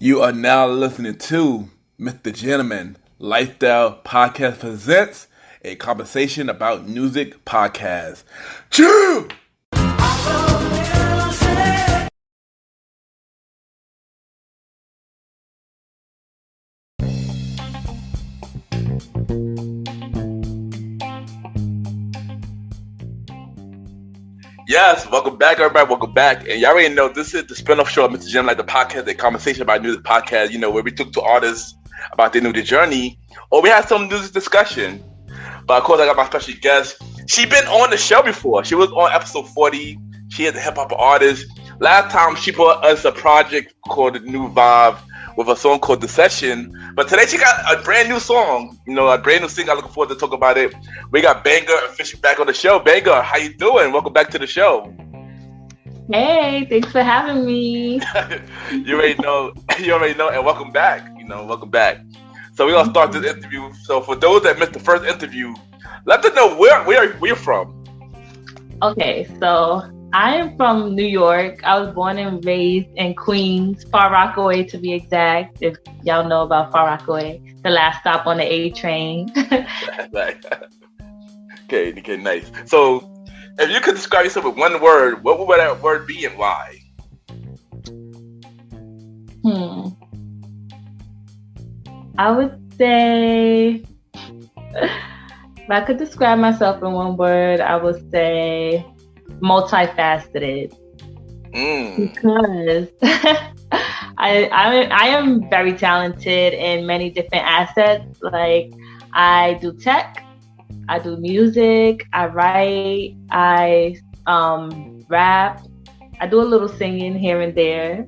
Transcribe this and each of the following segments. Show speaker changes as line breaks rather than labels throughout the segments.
You are now listening to MrGentleman Lifestyle Podcast presents a conversation about music podcast. Chew! Yes, welcome back, everybody. Welcome back. And y'all already know this is the spin-off show of MrGentleman, like the podcast, a conversation about music podcast, where we talk to artists about their music journey, or we had some music discussion. But of course, I got my special guest. She been on the show before. She was on episode 40. She is a hip-hop artist. Last time, she brought us a project called The New Vibe with a song called The Session. But today, she got a brand new song, a brand new single. I'm looking forward to talk about it. We got Bangaa officially back on the show. Bangaa, how you doing? Welcome back to the show.
Hey, thanks for having me.
You already know, and welcome back. Welcome back. So we're gonna start this interview. So for those that missed the first interview, let them know where you're from.
Okay, so I am from New York. I was born and raised in Queens, Far Rockaway to be exact. If y'all know about Far Rockaway, the last stop on the A train.
Okay, nice. So if you could describe yourself with one word, what would that word be and why?
I would say, if I could describe myself in one word, I would say multifaceted. Because I am very talented in many different assets. Like I do tech, I do music, I write, I rap, I do a little singing here and there,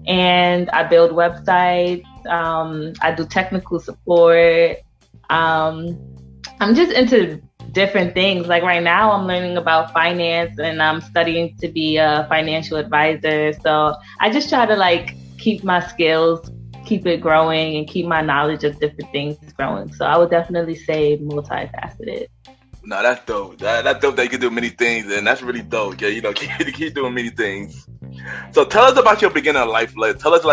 and I build websites. I do technical support. I'm just into different things. Like right now, I'm learning about finance and I'm studying to be a financial advisor. So I just try to keep my skills, keep it growing, and keep my knowledge of different things growing. So I would definitely say multifaceted.
No, that's dope. That's dope that you can do many things, and that's really dope. Yeah, keep doing many things. So tell us about your beginning of life. Tell us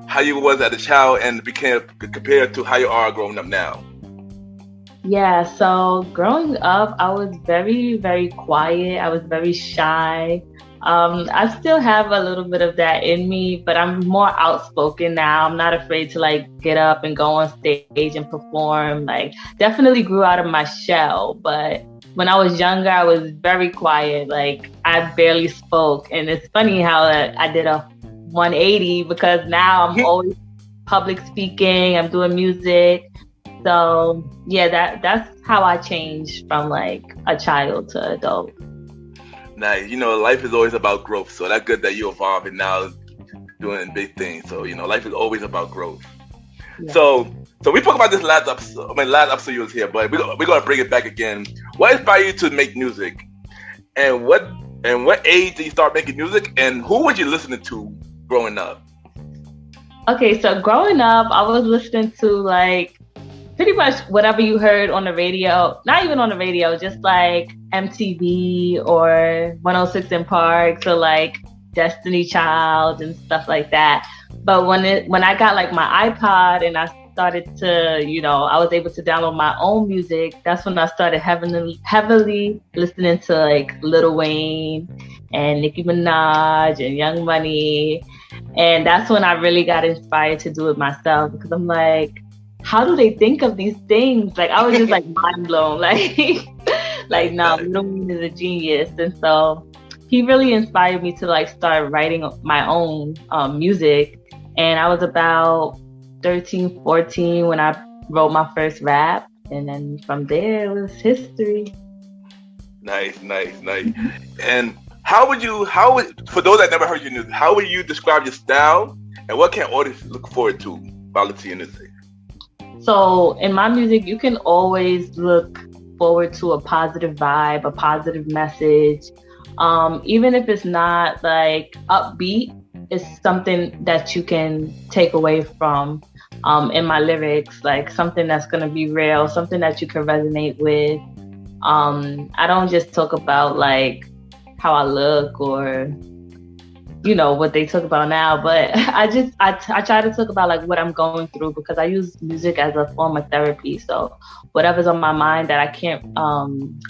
how you was as a child and became compared to how you are growing up now.
Yeah, so growing up, I was very, very quiet. I was very shy. I still have a little bit of that in me, but I'm more outspoken now. I'm not afraid to get up and go on stage and perform. Definitely grew out of my shell. But when I was younger, I was very quiet. I barely spoke. And it's funny how I did a 180 because now I'm always public speaking. I'm doing music. So yeah, that's how I changed from a child to adult.
Nice. Life is always about growth. So that's good that you evolved and now doing big things. So, life is always about growth. Yeah. So we talked about this last episode. Last episode you was here, but we're going to bring it back again. What inspired you to make music? And what age did you start making music? And who was you listening to growing up?
Okay, so growing up, I was listening to pretty much whatever you heard on the radio, not even on the radio, just MTV or 106 in Park, or Destiny Child and stuff like that. But when I got my iPod and I started to, I was able to download my own music, that's when I started heavily listening to Lil Wayne and Nicki Minaj and Young Money. And that's when I really got inspired to do it myself, because I'm how do they think of these things? I was just mind blown. No, Lil Wayne is a genius. And so he really inspired me to start writing my own music. And I was about 13, 14 when I wrote my first rap. And then from there, it was history.
Nice. And for those that never heard your music, how would you describe your style? And what can audience look forward to while listening to music?
So in my music, you can always look forward to a positive vibe, a positive message. Even if it's not upbeat, it's something that you can take away from in my lyrics, something that's going to be real, something that you can resonate with. I don't just talk about how I look or what they talk about now, but I try to talk about like what I'm going through, because I use music as a form of therapy. So whatever's on my mind that I can't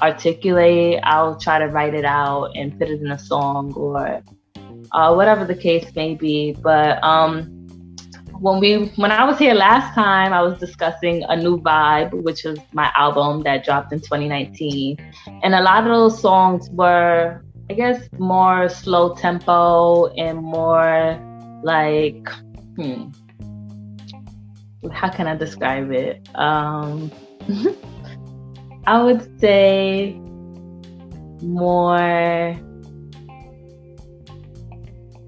articulate, I'll try to write it out and put it in a song, or whatever the case may be. But when I was here last time, I was discussing A New Vibe, which was my album that dropped in 2019. And a lot of those songs were, I guess, more slow tempo and more like, how can I describe it? I would say more,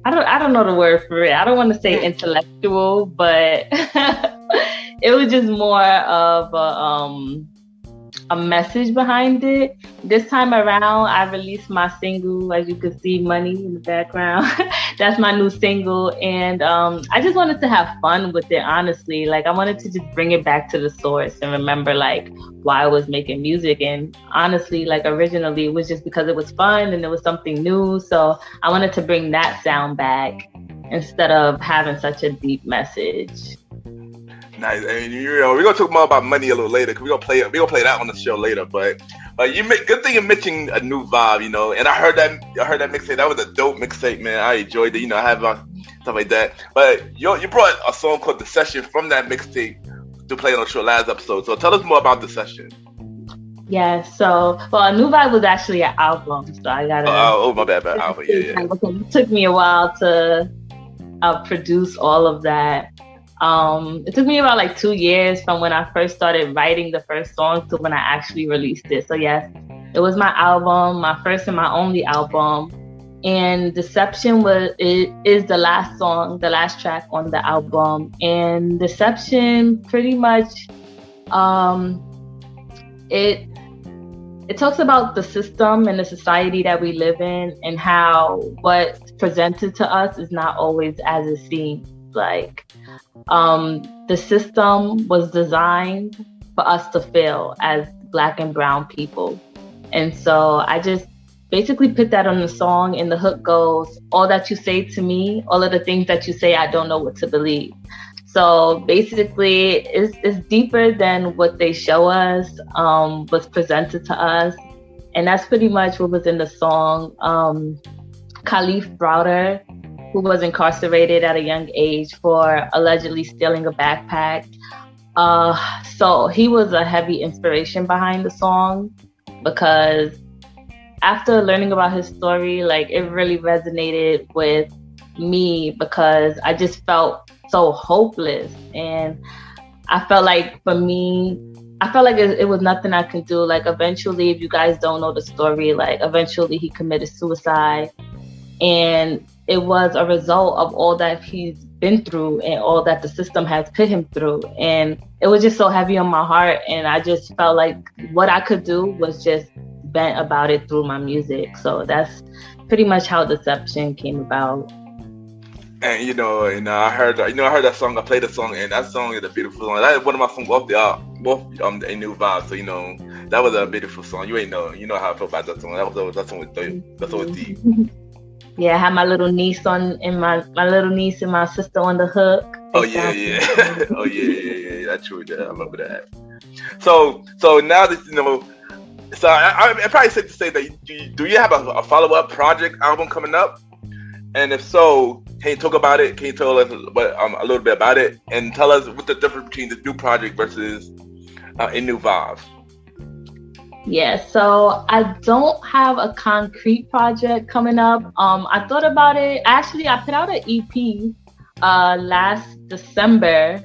I don't know the word for it. I don't want to say intellectual, but it was just more of a message behind it. This time around, I released my single, as you can see, Money in the background. That's my new single. And I just wanted to have fun with it, honestly. Like, I wanted to just bring it back to the source and remember, like, why I was making music. And honestly, like, originally, it was just because it was fun and it was something new. So I wanted to bring that sound back instead of having such a deep message.
Nice. And we're gonna talk more about money a little later, because we're gonna play that on the show later. But good thing you mentioned A New Vibe, And I heard that mixtape. That was a dope mixtape, man. I enjoyed it. I have stuff like that. But you brought a song called The Session from that mixtape to play on the show last episode. So tell us more about The Session.
Yeah. So, A New Vibe was actually an album. So I gotta.
Oh, my bad. Album. Yeah.
It took me a while to produce all of that. It took me about like 2 years from when I first started writing the first song to when I actually released it. So yes, it was my album, my first and my only album. And Deception is the last song, the last track on the album. And Deception pretty much, it talks about the system and the society that we live in, and how what's presented to us is not always as it seems. Like, the system was designed for us to fail as Black and brown people. And so I just basically put that on the song, and the hook goes, all that you say to me, all of the things that you say, I don't know what to believe. So basically, it's deeper than what they show us, what's presented to us. And that's pretty much what was in the song. Khalif Browder, who was incarcerated at a young age for allegedly stealing a backpack. So he was a heavy inspiration behind the song, because after learning about his story, like, it really resonated with me, because I just felt so hopeless. And I felt like, for me, it was nothing I could do. Like, eventually, if you guys don't know the story, like, eventually he committed suicide. And it was a result of all that he's been through and all that the system has put him through. And it was just so heavy on my heart. And I just felt like what I could do was just vent about it through my music. So that's pretty much how Deception came about.
And I heard that song. I played the song, and that song is a beautiful song. That is one of my songs off A New Vibe. So that was a beautiful song. You know how I feel about that song. That song was deep.
Yeah, I had my little niece and my little niece and my sister on the hook.
Oh yeah. Oh yeah. That's true. Yeah, I remember that. So now that so I'm probably safe to say that do you have a follow-up project album coming up? And if so, can you talk about it? Can you tell us a little bit about it, and tell us what's the difference between this new project versus A New Vibe?
Yeah, so I don't have a concrete project coming up. I thought about it. Actually, I put out an EP last December.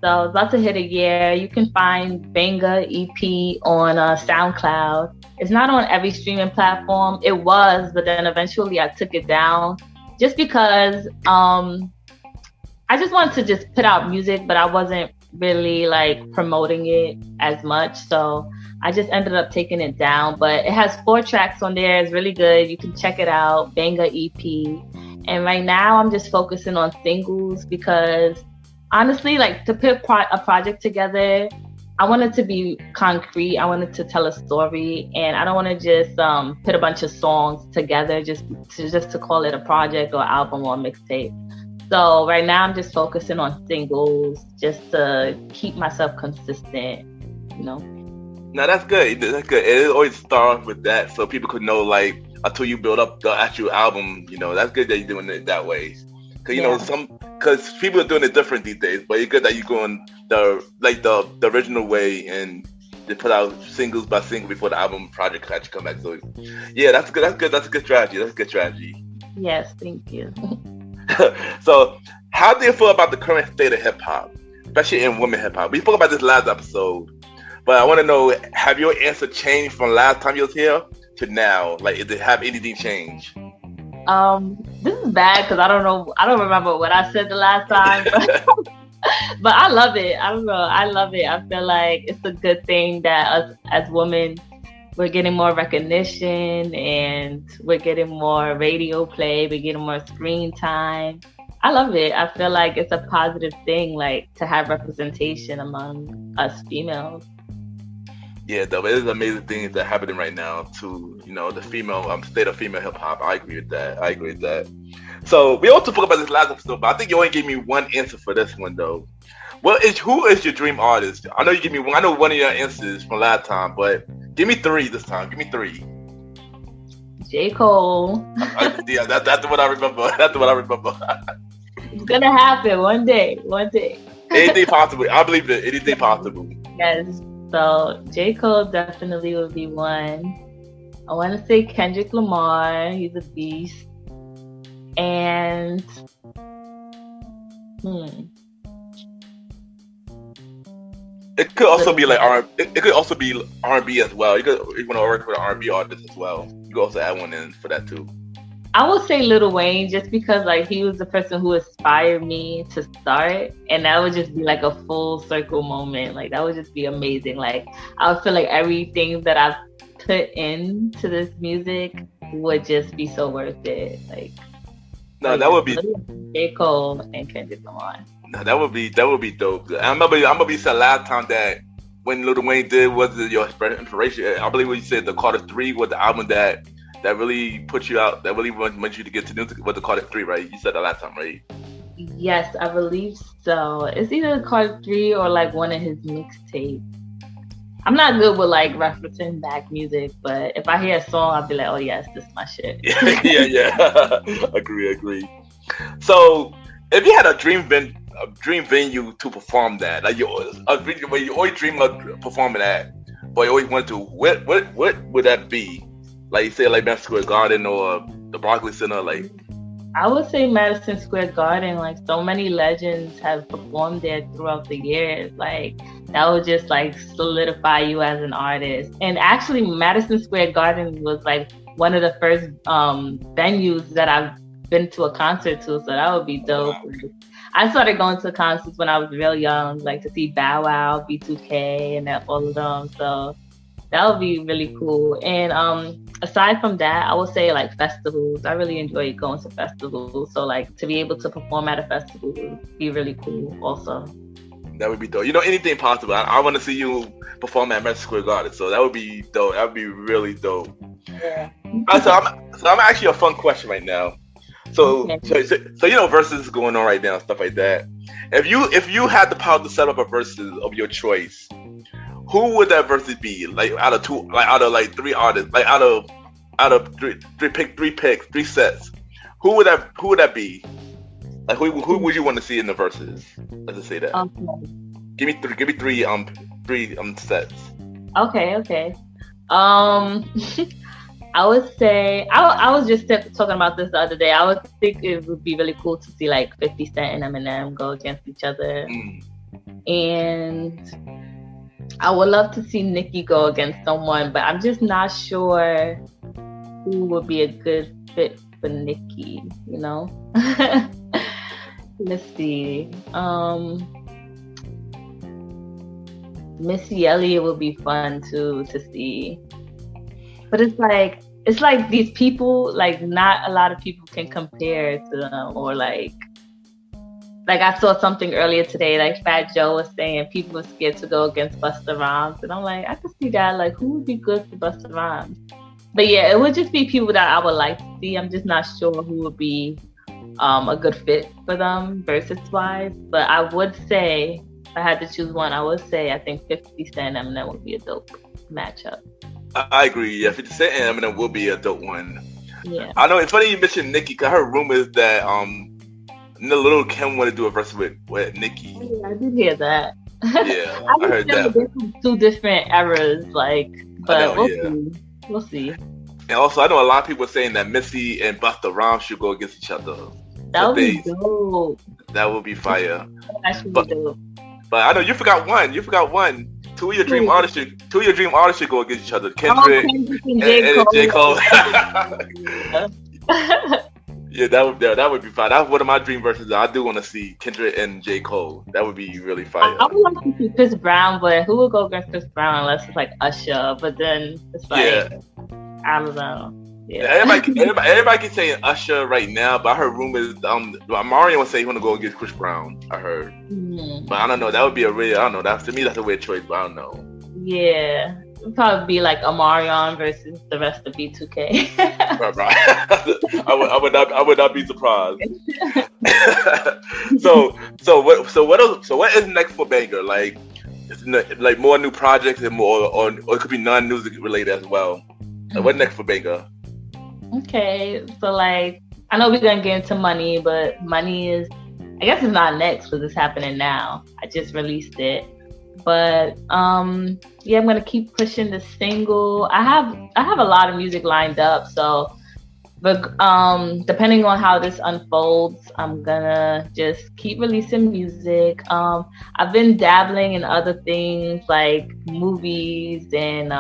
So I was about to hit a year. You can find Bangaa EP on SoundCloud. It's not on every streaming platform. It was, but then eventually I took it down just because I just wanted to just put out music, but I wasn't really like promoting it as much. So I just ended up taking it down, but it has 4 tracks on there. It's really good. You can check it out, Bangaa EP. And right now I'm just focusing on singles, because honestly, like, to put a project together, I want it to be concrete. I want it to tell a story, and I don't want to just put a bunch of songs together just to call it a project or album or mixtape. So right now I'm just focusing on singles just to keep myself consistent, you know.
No, that's good. That's good. It always starts with that, so people could know, like, until you build up the actual album. That's good that you're doing it that way. Because because people are doing it different these days. But it's good that you're going the original way, and they put out singles by single before the album project actually come back. So yeah, that's good. That's good. That's a good strategy. That's a good strategy.
Yes, thank you.
So, how do you feel about the current state of hip hop, especially in women hip hop? We spoke about this last episode. But I want to know, have your answer changed from last time you was here to now? Like, did it have anything changed?
This is bad because I don't remember what I said the last time. But I love it. I don't know. I love it. I feel like it's a good thing that us as women, we're getting more recognition and we're getting more radio play. We're getting more screen time. I love it. I feel like it's a positive thing, like, to have representation among us females.
Yeah, though, it is amazing things that are happening right now to, the female state of female hip hop. I agree with that. So we also spoke about this last episode, but I think you only gave me one answer for this one though. Who is your dream artist? I know you give me one. I know one of your answers from last time, but give me three this time. Give me three.
J. Cole.
Yeah, that's what I remember. That's what I remember.
It's gonna happen one day.
Anything possible. I believe that anything possible.
Yes. So J. Cole definitely would be one. I want to say Kendrick Lamar. He's a beast. And
it could also be like it could also be R&B as well. You want to work with an R&B artist as well. You could also add one in for that too.
I would say Lil Wayne, just because like he was the person who inspired me to start, and that would just be like a full circle moment. Like that would just be amazing. Like I would feel like everything that I've put into this music would just be so worth it.
That would be
J. Cole and Kendrick Lamar.
No, that would be dope. I remember you said last time that when Lil Wayne did was your inspiration. I believe what you said the Carter 3 was the album that really put you out, that really wants you to get to music, was the Carter 3, right? You said that last time, right?
Yes, I believe so. It's either the Carter 3 or like one of his mixtapes. I'm not good with like referencing back music, but if I hear a song, I'll be like, oh yes, this is my shit.
yeah. Agree. So, if you had a dream venue to perform that, like you always dream of performing at, but you always wanted to, what would that be? Like you say, like Madison Square Garden or the Barclays Center, like.
I would say Madison Square Garden. Like so many legends have performed there throughout the years. Like that would just like solidify you as an artist. And actually, Madison Square Garden was like one of the first venues that I've been to a concert to. So that would be dope. Wow. I started going to concerts when I was real young, like to see Bow Wow, B2K, and all of them. So that would be really cool. And aside from that, I would say like festivals. I really enjoy going to festivals. So like to be able to perform at a festival would be really cool also.
That would be dope. Anything possible. I want to see you perform at Madison Square Garden. So that would be dope. That would be really dope.
Yeah.
So I'm actually a fun question right now. So verses going on right now, stuff like that. If you had the power to set up a verses of your choice, who would that versus be? Like out of three artists, like out of three picks, three sets. Who would that be? Like who would you want to see in the verses? Let's just say that.
Okay.
Give me three sets.
Okay. I would say I was just talking about this the other day. I would think it would be really cool to see like 50 Cent and Eminem go against each other, and I would love to see Nicki go against someone, but I'm just not sure who would be a good fit for Nicki, Let's see. Missy Elliott would be fun too to see. But it's like these people, like not a lot of people can compare to them, or like Like I saw something earlier today, like Fat Joe was saying people were scared to go against Busta Rhymes. And I'm like, I can see that. Like, who would be good for Busta Rhymes? But yeah, it would just be people that I would like to see. I'm just not sure who would be a good fit for them versus wise. But I would say, if I had to choose one, I would say I think 50 Cent and Eminem would be a dope matchup.
I agree. Yeah, 50 Cent and Eminem will be a dope one.
Yeah.
I know it's funny you mentioned Nicki, because I heard rumors that Little Kim want to do a verse with Nicki.
Oh, yeah, I did hear that.
Yeah, I heard that.
Two different eras, like, but we'll see. We'll see.
And also, I know a lot of people saying that Missy and Busta Rhymes should go against each other.
That would be dope.
That would be fire.
That should be dope.
But I know you forgot one. Two of your dream artists should go against each other. Kendrick and J. Cole. Yeah, that would be fine. That's one of my dream verses. I do want to see Kendrick and J. Cole. That would be really fire.
I would like to see Chris Brown, but who would go against Chris Brown unless it's like Usher? But then it's like, I don't know. Yeah. Everybody keeps saying Usher right now, but I heard rumors. Mario would say he want to go against Chris Brown. I heard, but I don't know. That would be I don't know. To me, that's a weird choice, but I don't know. Yeah. It'd probably be like Omarion versus the rest of B2K.
Right. I would not be surprised. So what is next for Bangaa? Like more new projects and more, or it could be non-music related as well. Like, what next for Bangaa?
Okay, so like I know we're gonna get into money, but money is, I guess it's not next because it's happening now. I just released it. But yeah, I'm gonna keep pushing the single. I have a lot of music lined up, so but depending on how this unfolds, I'm gonna just keep releasing music. I've been dabbling in other things like movies and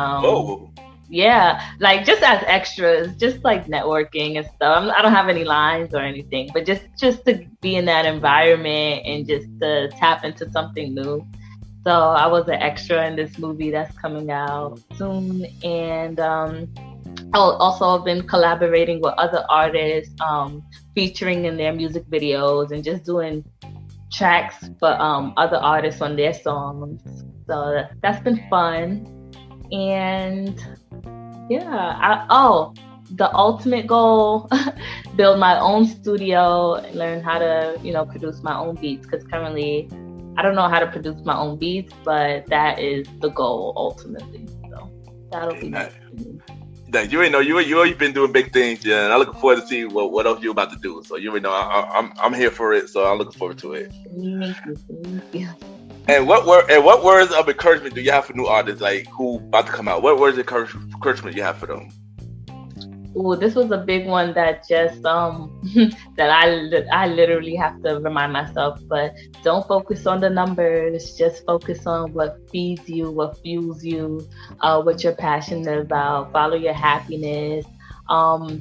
yeah, like just as extras, just like networking and stuff. I don't have any lines or anything, but just to be in that environment and just to tap into something new. So I was an extra in this movie that's coming out soon. And I also have been collaborating with other artists, featuring in their music videos and just doing tracks for other artists on their songs. So that's been fun. And yeah, the ultimate goal, build my own studio and learn how to, produce my own beats. Because currently, I don't know how to produce my own beats, but that is the goal ultimately. So that'll be nice.
You already know you've been doing big things, yeah. And I'm looking forward to see what else you're about to do. So you already know I'm here for it. So I'm looking forward to it.
Thank you.
And what words of encouragement do you have for new artists, like who about to come out? What words of encouragement you have for them?
Oh, this was a big one that just that I literally have to remind myself. But don't focus on the numbers. Just focus on what feeds you, what fuels you, what you're passionate about. Follow your happiness.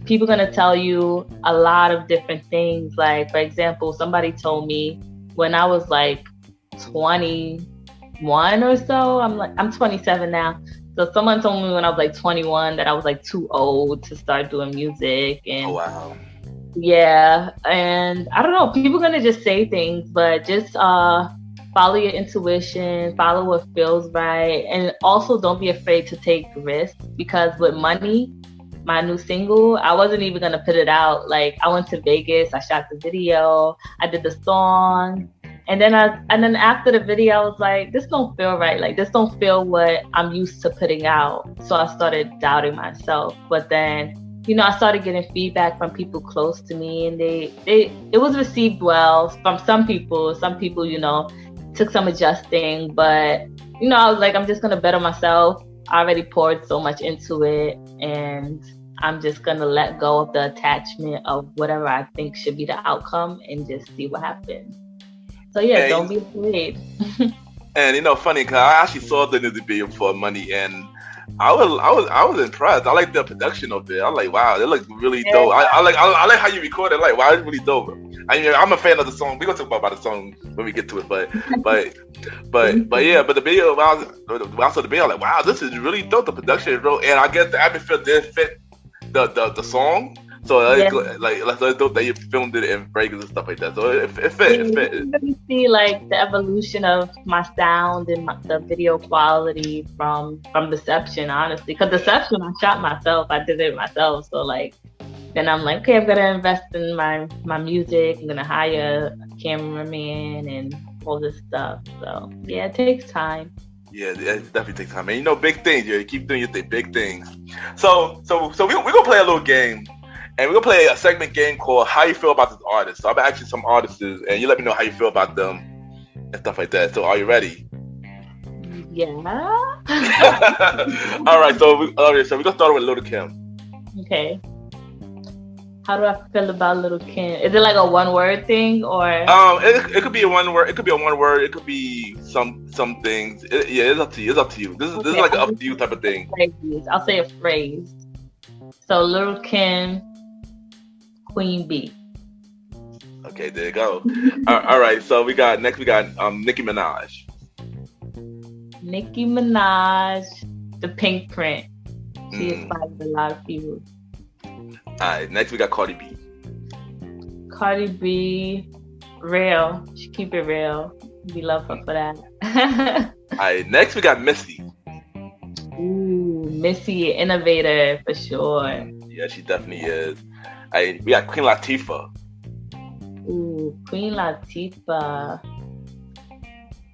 People are gonna tell you a lot of different things. Like, for example, somebody told me when I was like 21 or so. I'm 27 now. So someone told me when I was like 21 that I was like too old to start doing music. And
oh, wow.
Yeah. And I don't know, people are going to just say things, but just follow your intuition, follow what feels right. And also don't be afraid to take risks, because with Money, my new single, I wasn't even going to put it out. Like, I went to Vegas, I shot the video, I did the song. And then after the video, I was like, this don't feel right. Like, this don't feel what I'm used to putting out. So I started doubting myself. But then, I started getting feedback from people close to me, and it was received well from some people. Some people, took some adjusting. But, I was like, I'm just going to bet on myself. I already poured so much into it, and I'm just going to let go of the attachment of whatever I think should be the outcome and just see what happens. So yeah, don't be afraid.
And funny, cause I actually saw the music video for Money, and I was impressed. I like the production of it. I'm like, wow, it looks really dope. I like how you record it. Like, wow, it's really dope. I'm a fan of the song. We're gonna talk about the song when we get to it, but the video, when I saw the video, I'm like, wow, this is really dope. The production is real, and I guess the atmosphere did fit the song. So
Yeah.
like let's dope that you filmed it in Vegas and stuff like that. So it fit. It fit.
You really see like the evolution of my sound and the video quality from Deception, honestly. Because Deception, I shot myself. I did it myself. So like, then I'm like, okay, I'm gonna invest in my music. I'm gonna hire a cameraman and all this stuff. So yeah, it takes time.
Yeah, it definitely takes time. And you know, big things. You keep doing your thing, big things. So we're gonna play a little game. And we're gonna play a segment game called "How You Feel About This Artist." So I'm asking some artists, and you let me know how you feel about them and stuff like that. So are you ready?
Yeah.
All right. So we're gonna start with Little Kim.
Okay. How do I feel about Little Kim? Is it like a one word thing or?
It could be a one word. It could be a one word. It could be some things. It's up to you. It's up to you. This is like an up to you type of thing.
Phrases. I'll say a phrase. So Little Kim, Queen Bee.
Okay, there you go. All right. So we got Nicki Minaj.
Nicki Minaj, the Pink Print. She inspired a lot of people.
Alright, next we got Cardi B.
Cardi B, real. She keep it real. We love her for that.
Alright, next we got Missy.
Ooh, Missy, innovator for sure.
Yeah, she definitely is. Alright, we got Queen Latifah.
Ooh, Queen Latifah.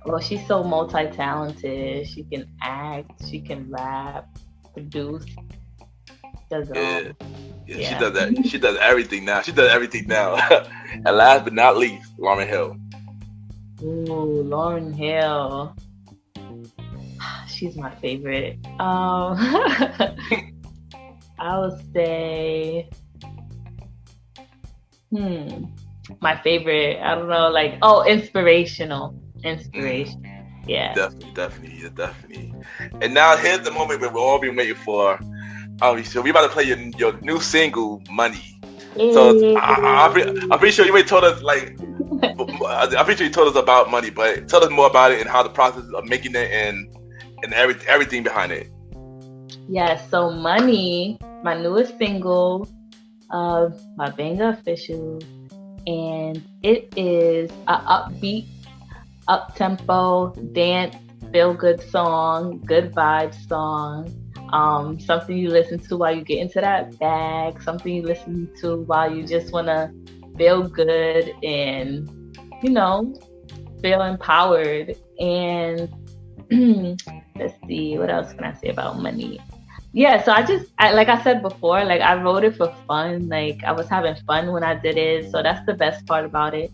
Well, she's so multi-talented. She can act, she can rap, produce. Does it all.
Yeah, she does that. She does everything now. And last but not least, Lauryn Hill.
Ooh, Lauryn Hill. She's my favorite. I would say, my favorite. I don't know, like inspiration. Yeah.
Definitely. And now here's the moment where we'll all be waiting for. So we about to play your new single, Money. So I'm pretty sure you already told us I'm pretty sure you told us about Money, but tell us more about it and how the process of making it and everything behind it.
Yeah, so Money, my newest single, my Bangaa official, and it is a upbeat, up-tempo, dance, feel-good song, good vibes song. Something you listen to while you get into that bag, something you listen to while you just want to feel good and, feel empowered. And let's see, what else can I say about Money? Yeah, so like I said before, like I wrote it for fun. Like I was having fun when I did it. So that's the best part about it.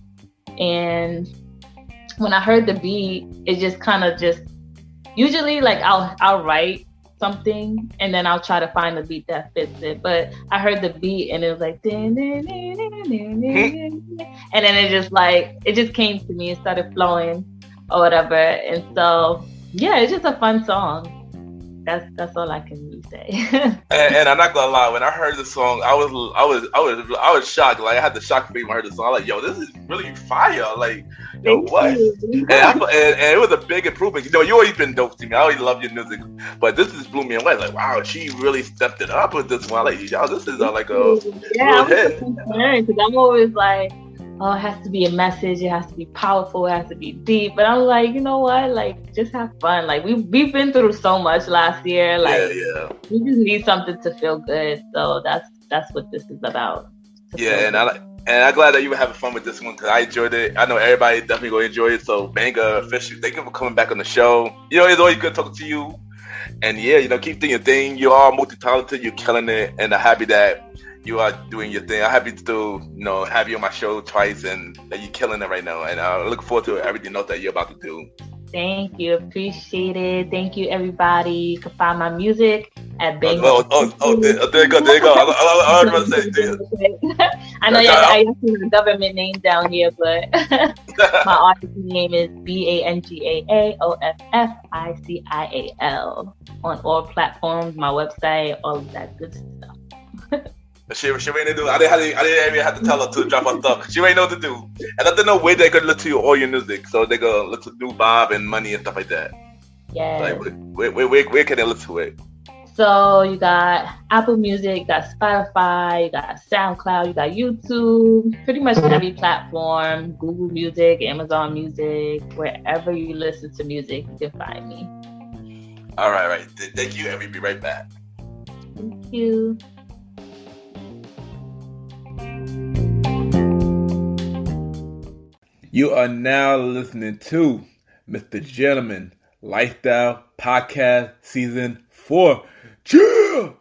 And when I heard the beat, it just kind of usually like I'll write something and then I'll try to find the beat that fits it. But I heard the beat and it was like, and then it just came to me and started flowing or whatever. And so yeah, it's just a fun song. That's all I can really say.
and I'm not gonna lie, when I heard the song, I was shocked. Like I had the shock feeling when I heard the song. I'm like, yo, this is really fire. Like, yo, what? And it was a big improvement. You always been dope to me. I always love your music, but this just blew me away. Like, wow, she really stepped it up with this one. Like, yo, this is like a real hit.
Because I'm always like, oh, it has to be a message, it has to be powerful, it has to be deep. But I'm like, you know what? Like, just have fun. Like, we've been through so much last year. Like, we just need something to feel good. So that's what this is about.
Yeah, and I'm glad that you were having fun with this one because I enjoyed it. I know everybody definitely gonna enjoy it. So, Bangaa official, thank you for coming back on the show. It's always good talking to you. And yeah, keep doing your thing. You are multi-talented. You're killing it, and I'm happy that you are doing your thing. I'm happy to have you on my show twice and that you're killing it right now. And I look forward to everything else that you're about to do.
Thank you. Appreciate it. Thank you, everybody. You can find my music at Bangaa.
There you go. I was about to say,
I know I see the government name down here, but my artist name is BANGAAOFFICIAL on all platforms, my website, all of that good stuff.
She ain't do. I didn't even have to tell her to drop her stuff. She ain't know what to do, and I don't know where they could listen to all your music. So they go listen to Bob and Money and stuff like that.
Yeah.
Like where can they listen to it?
So you got Apple Music, you got Spotify, you got SoundCloud, you got YouTube, pretty much every platform, Google Music, Amazon Music, wherever you listen to music, you can find me.
All right. Thank you, and we'll be right back.
Thank you.
You are now listening to MrGentleman Lifestyle Podcast Season 4. Chill!